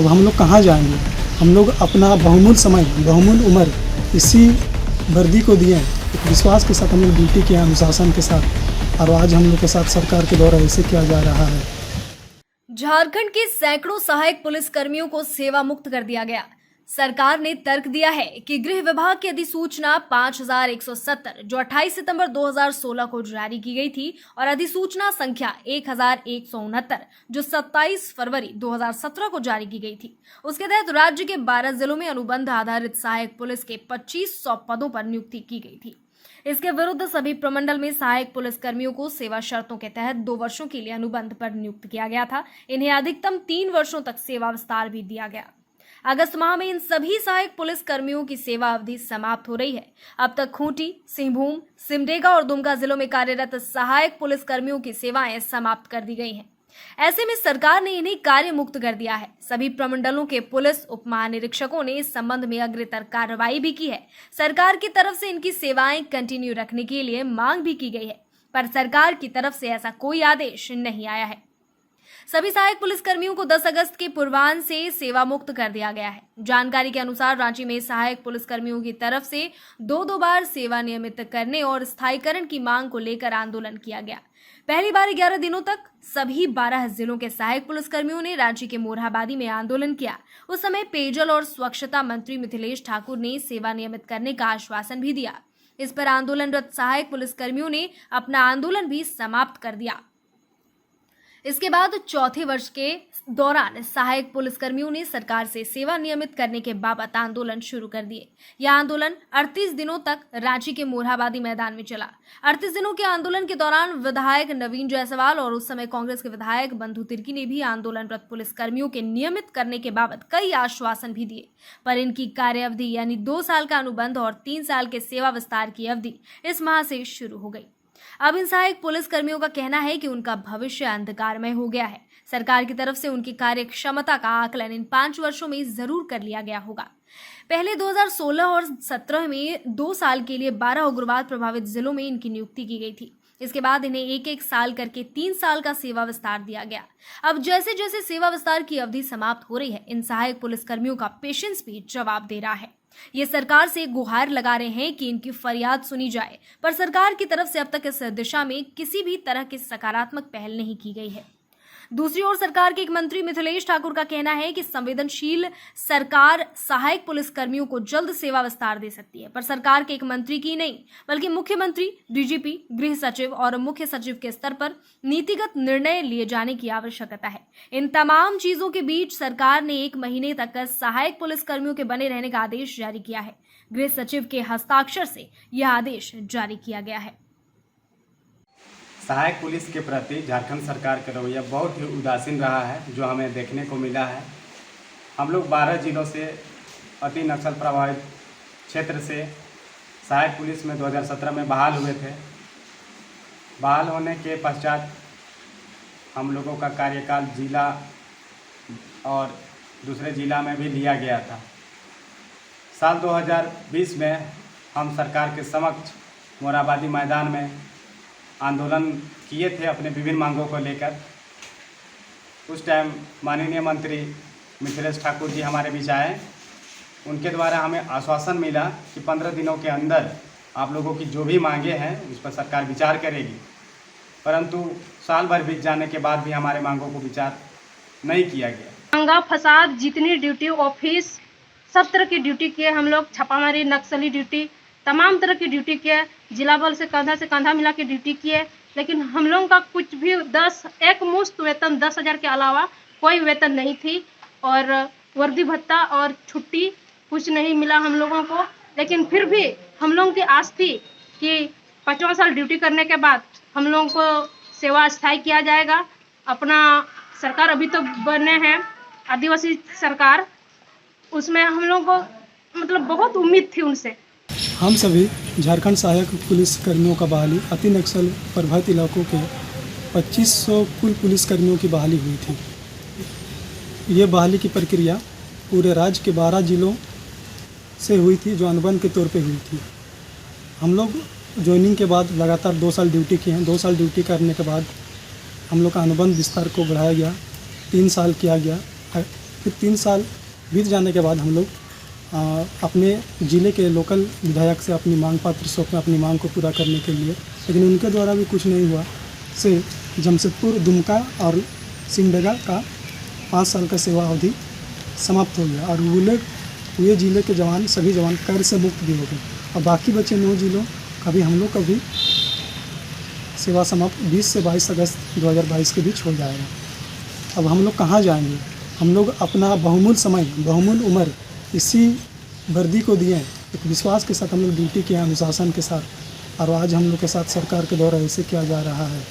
अब हम लोग कहाँ जाएंगे। हम लोग अपना बहुमूल्य समय, बहुमूल्य उम्र इसी वर्दी को दिए, एक विश्वास के साथ हम लोग ड्यूटी किया, अनुशासन के साथ, और आज हम लोग के साथ सरकार के द्वारा ऐसे किया जा रहा है। झारखंड के सैकड़ों सहायक पुलिस कर्मियों को सेवा मुक्त कर दिया गया। सरकार ने तर्क दिया है कि गृह विभाग की अधिसूचना 5170 जो 28 सितंबर 2016 को जारी की गई थी और अधिसूचना संख्या 1169 जो 27 फरवरी 2017 को जारी की गई थी, उसके तहत राज्य के 12 जिलों में अनुबंध आधारित सहायक पुलिस के 2500 पदों पर नियुक्ति की गई थी। इसके विरुद्ध सभी प्रमंडल में सहायक पुलिस कर्मियों को सेवा शर्तों के तहत 2 वर्षों के लिए अनुबंध पर नियुक्त किया गया था। इन्हें अधिकतम 3 वर्षों तक सेवा विस्तार भी दिया गया। अगस्त माह में इन सभी सहायक पुलिस कर्मियों की सेवा अवधि समाप्त हो रही है। अब तक खूंटी, सिंहभूम, सिमडेगा और दुमका जिलों में कार्यरत सहायक पुलिस कर्मियों की सेवाएं समाप्त कर दी गई हैं। ऐसे में सरकार ने इन्हें कार्य मुक्त कर दिया है। सभी प्रमंडलों के पुलिस उप महानिरीक्षकों ने इस संबंध में अग्रतर कार्रवाई भी की है। सरकार की तरफ से इनकी सेवाएं कंटिन्यू रखने के लिए मांग भी की गई है, पर सरकार की तरफ से ऐसा कोई आदेश नहीं आया है। सभी सहायक पुलिस कर्मियों को 10 अगस्त के पूर्वाह्न से सेवा मुक्त कर दिया गया है। जानकारी के अनुसार रांची में सहायक पुलिस कर्मियों की तरफ से 2 बार सेवा नियमित करने और स्थायीकरण की मांग को लेकर आंदोलन किया गया। पहली बार 11 दिनों तक सभी 12 जिलों के सहायक पुलिस कर्मियों ने रांची के मोरहाबादी में आंदोलन किया। उस समय पेयजल और स्वच्छता मंत्री मिथिलेश ठाकुर ने सेवा नियमित करने का आश्वासन भी दिया। इस पर आंदोलनरत सहायक पुलिस कर्मियों ने अपना आंदोलन भी समाप्त कर दिया। इसके बाद चौथे वर्ष के दौरान सहायक पुलिसकर्मियों ने सरकार से सेवा नियमित करने के बाबत आंदोलन शुरू कर दिए। यह आंदोलन 38 दिनों तक रांची के मोरहाबादी मैदान में चला। 38 दिनों के आंदोलन के दौरान विधायक नवीन जायसवाल और उस समय कांग्रेस के विधायक बंधु तिर्की ने भी आंदोलनरत पुलिसकर्मियों के नियमित करने के बाबत कई आश्वासन भी दिए, पर इनकी कार्य अवधि यानी 2 साल का अनुबंध और 3 साल के सेवा विस्तार की अवधि इस माह से शुरू हो गई। अब इन सहायक पुलिस कर्मियों का कहना है कि उनका भविष्य अंधकारमय हो गया है। सरकार की तरफ से उनकी कार्य क्षमता का आकलन इन 5 वर्षों में जरूर कर लिया गया होगा। पहले 2016 और 17 में 2 साल के लिए 12 उग्रवाद प्रभावित जिलों में इनकी नियुक्ति की गई थी। इसके बाद इन्हें 1-1 साल करके 3 साल का सेवा विस्तार दिया गया। अब जैसे जैसे सेवा विस्तार की अवधि समाप्त हो रही है, इन सहायक पुलिस कर्मियों का पेशेंस भी जवाब दे रहा है। ये सरकार से गुहार लगा रहे हैं कि इनकी फरियाद सुनी जाए, पर सरकार की तरफ से अब तक इस दिशा में किसी भी तरह की सकारात्मक पहल नहीं की गई है। दूसरी ओर सरकार के एक मंत्री मिथिलेश ठाकुर का कहना है कि संवेदनशील सरकार सहायक पुलिस कर्मियों को जल्द सेवा विस्तार दे सकती है, पर सरकार के एक मंत्री की नहीं बल्कि मुख्यमंत्री, डीजीपी, गृह सचिव और मुख्य सचिव के स्तर पर नीतिगत निर्णय लिए जाने की आवश्यकता है। इन तमाम चीजों के बीच सरकार ने 1 महीने तक सहायक पुलिस कर्मियों के बने रहने का आदेश जारी किया है। गृह सचिव के हस्ताक्षर से यह आदेश जारी किया गया है। सहायक पुलिस के प्रति झारखंड सरकार का रवैया बहुत ही उदासीन रहा है, जो हमें देखने को मिला है। हम लोग 12 जिलों से अति नक्सल प्रभावित क्षेत्र से सहायक पुलिस में 2017 में बहाल हुए थे। बहाल होने के पश्चात हम लोगों का कार्यकाल जिला और दूसरे जिला में भी लिया गया था। साल 2020 में हम सरकार के समक्ष मोरहाबादी मैदान में आंदोलन किए थे अपने विभिन्न मांगों को लेकर। उस टाइम माननीय मंत्री मिथिलेश ठाकुर जी हमारे बीच आए। उनके द्वारा हमें आश्वासन मिला कि 15 दिनों के अंदर आप लोगों की जो भी मांगे हैं उस पर सरकार विचार करेगी, परंतु साल भर बीत जाने के बाद भी हमारे मांगों को विचार नहीं किया गया। दंगा फसाद जितनी ड्यूटी, ऑफिस, सब तरह की ड्यूटी किए हम लोग। छापामारी, नक्सली ड्यूटी, तमाम तरह की ड्यूटी किए। जिला बल से कंधा मिला के ड्यूटी किए, लेकिन हम लोगों का कुछ भी एक मुश्त वेतन 10,000 के अलावा कोई वेतन नहीं थी, और वर्दी भत्ता और छुट्टी कुछ नहीं मिला हम लोगों को। लेकिन फिर भी हम लोगों की आस थी कि 5वां साल ड्यूटी करने के बाद हम लोगों को सेवा स्थायी किया जाएगा। अपना सरकार अभी तो बने हैं आदिवासी सरकार, उसमें हम लोगों को मतलब बहुत उम्मीद थी उनसे। हम सभी झारखंड सहायक पुलिस कर्मियों का बहाली अति नक्सल प्रभावित इलाकों के 2500 कुल पुलिस कर्मियों की बहाली हुई थी। ये बहाली की प्रक्रिया पूरे राज्य के 12 जिलों से हुई थी, जो अनुबंध के तौर पे हुई थी। हम लोग ज्वाइनिंग के बाद लगातार 2 साल ड्यूटी किए हैं। 2 साल ड्यूटी करने के बाद हम लोग का अनुबंध विस्तार को बढ़ाया गया, 3 साल किया गया। फिर 3 साल बीत जाने के बाद हम लोग अपने ज़िले के लोकल विधायक से अपनी मांग पत्र सौंपे अपनी मांग को पूरा करने के लिए, लेकिन उनके द्वारा भी कुछ नहीं हुआ से जमशेदपुर, दुमका और सिमडेगा का 5 साल का सेवा अवधि समाप्त हो गया और ये ज़िले के जवान सभी जवान कर से मुक्त भी हो गए और बाकी बचे 9 ज़िलों का भी हम लोग का भी सेवा समाप्त 20 से 22 अगस्त 2022 के बीच हो जाएगा। अब हम लोग कहाँ जाएंगे? हम लोग अपना बहुमूल्य समय, बहुमूल्य उम्र इसी वर्दी को दिए, एक विश्वास के साथ हम लोग ड्यूटी किए अनुशासन के साथ, और आज हम लोग के साथ सरकार के द्वारा ऐसे किया जा रहा है।